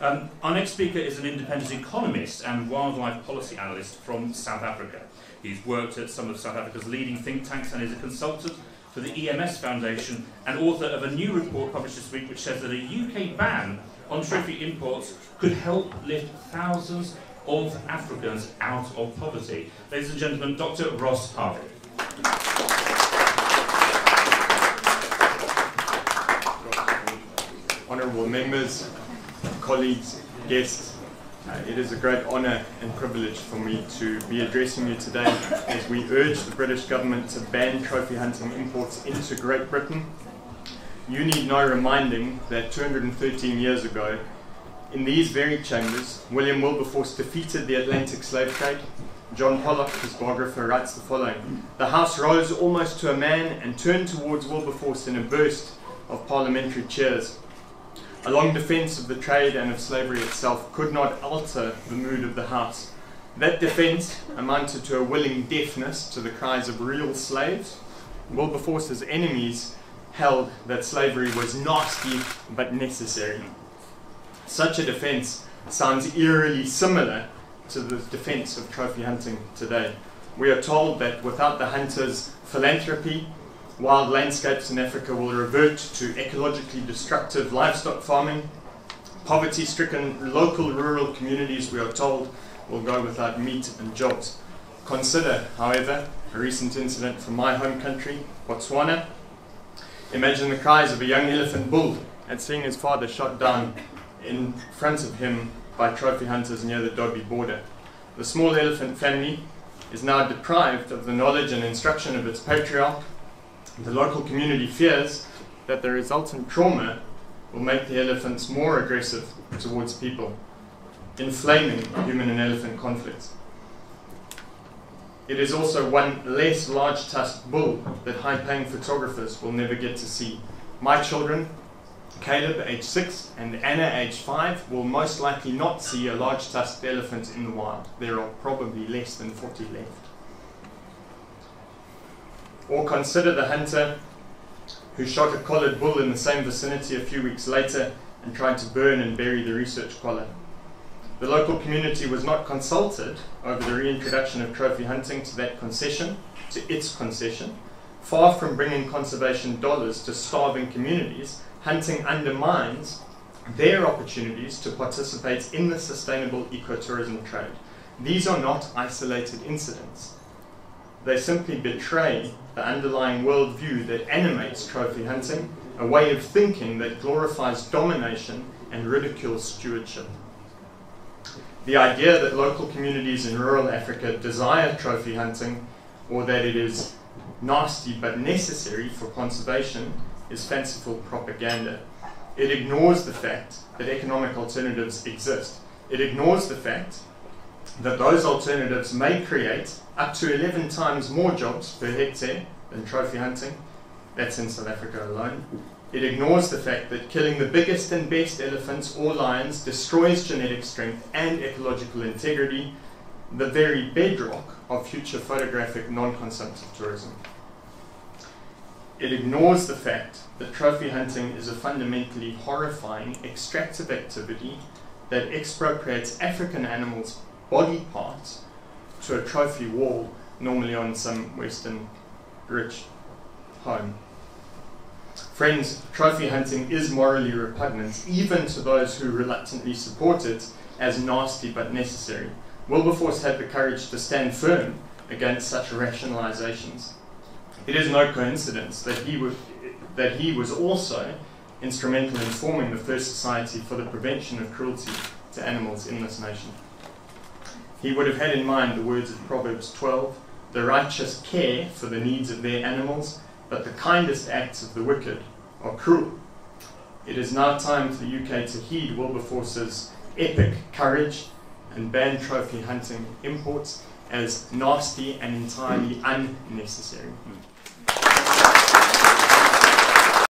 Our next speaker is an independent economist and wildlife policy analyst from South Africa. He's worked at some of South Africa's leading think tanks and is a consultant for the EMS Foundation and author of a new report published this week which says that a UK ban on trophy imports could help lift thousands of Africans out of poverty. Ladies and gentlemen, Dr. Ross Harvey. Honourable members, colleagues, guests, it is a great honour and privilege for me to be addressing you today as we urge the British government to ban trophy hunting imports into Great Britain. You need no reminding that 213 years ago, in these very chambers, William Wilberforce defeated the Atlantic slave trade. John Pollock, his biographer, writes the following: "The House rose almost to a man and turned towards Wilberforce in a burst of parliamentary cheers. A long defence of the trade and of slavery itself could not alter the mood of the House. That defence amounted to a willing deafness to the cries of real slaves. Wilberforce's enemies held that slavery was nasty but necessary." Such a defence sounds eerily similar to the defence of trophy hunting today. We are told that without the hunters' philanthropy, wild landscapes in Africa will revert to ecologically destructive livestock farming. Poverty-stricken local rural communities, we are told, will go without meat and jobs. Consider, however, a recent incident from my home country, Botswana. Imagine the cries of a young elephant bull at seeing his father shot down in front of him by trophy hunters near the Dobie border. The small elephant family is now deprived of the knowledge and instruction of its patriarch. The local community fears that the resultant trauma will make the elephants more aggressive towards people, inflaming human and elephant conflicts. It is also one less large-tusked bull that high-paying photographers will never get to see. My children, Caleb, age 6, and Anna, age 5, will most likely not see a large-tusked elephant in the wild. There are probably less than 40 left. Or consider the hunter who shot a collared bull in the same vicinity a few weeks later and tried to burn and bury the research collar. The local community was not consulted over the reintroduction of trophy hunting to its concession. Far from bringing conservation dollars to starving communities, hunting undermines their opportunities to participate in the sustainable ecotourism trade. These are not isolated incidents. They simply betray the underlying worldview that animates trophy hunting, a way of thinking that glorifies domination and ridicules stewardship. The idea that local communities in rural Africa desire trophy hunting, or that it is nasty but necessary for conservation, is fanciful propaganda. It ignores the fact that economic alternatives exist. It ignores the fact that those alternatives may create up to 11 times more jobs per hectare than trophy hunting. That's in South Africa alone. It ignores the fact that killing the biggest and best elephants or lions destroys genetic strength and ecological integrity, the very bedrock of future photographic non-consumptive tourism. It ignores the fact that trophy hunting is a fundamentally horrifying extractive activity that expropriates African animals' body parts to a trophy wall, normally on some Western rich home. Friends, trophy hunting is morally repugnant, even to those who reluctantly support it as nasty but necessary. Wilberforce had the courage to stand firm against such rationalizations. It is no coincidence that he was also instrumental in forming the first society for the prevention of cruelty to animals in this nation. He would have had in mind the words of Proverbs 12, "The righteous care for the needs of their animals, but the kindest acts of the wicked are cruel." It is now time for the UK to heed Wilberforce's epic courage and ban trophy hunting imports as nasty and entirely unnecessary.